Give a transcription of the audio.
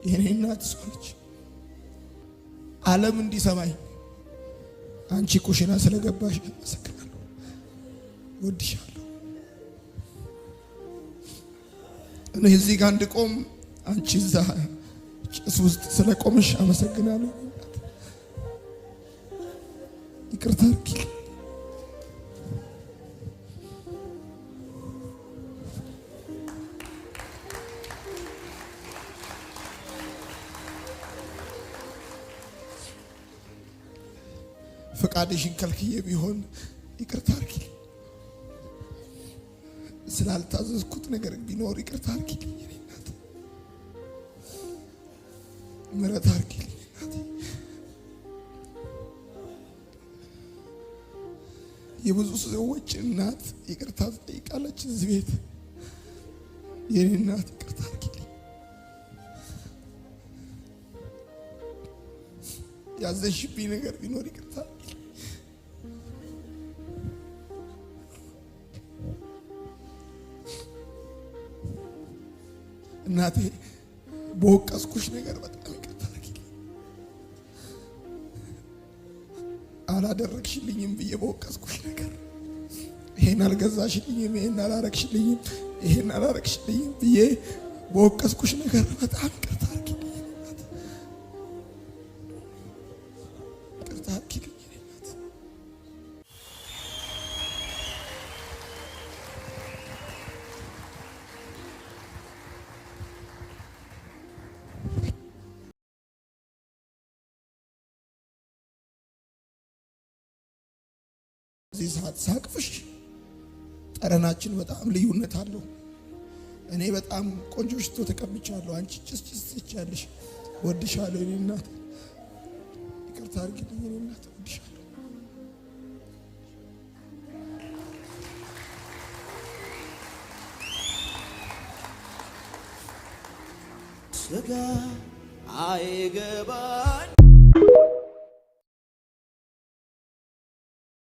የኔ እናት ሶልች ዓለም እንዲሰማኝ አንቺ ኩሽና ስለገባሽ አመሰግናለሁ። ወድሻለሁ። እኔ እዚህ ጋር እንድቆም አንቺ እዛ ጭስ ውስጥ ስለቆምሽ አመሰግናለሁ። ይቅርታ አድርጊ። ፈቃድሽን ከልክዬ ቢሆን ይቅርታ አድርጊ። ስላልታዘዝኩት ነገር ቢኖር ይቅርታ አድርጊ። የኔ እናት ምሕረት አድርጊ። እናቴ የብዙ ሰዎች እናት ይቅርታ ትጠይቃለች እዚህ ቤት። የኔ እናት ይቅርታ አድርጊ። ያዘሽብኝ ነገር ቢኖር ይቅርታ አድርጊ። እናቴ በወቀስኩሽ ነገር በጣም ይቅርታ አድርጊ። አላደረግሽልኝም ብዬ በወቀስኩሽ ነገር፣ ይሄን አልገዛሽልኝም፣ ይሄን አላረግሽልኝም፣ ይሄን አላረግሽልኝም ብዬ በወቀስኩሽ ነገር በጣም ይቅርታ አድርጊ። ይቅርታ አድርጊ። እዚህ ሰዓት ሳቅፍሽ ጠረናችን በጣም ልዩነት አለው። እኔ በጣም ቆንጆ ሽቶ ተቀብቻለሁ። አንቺ ጭስ ትቻለሽ። ወድሻለሁ የኔ እናት። ይቅርታ አድርጊልኝ የኔ እናት። ወድሻለሁ። ስጋ አይገባ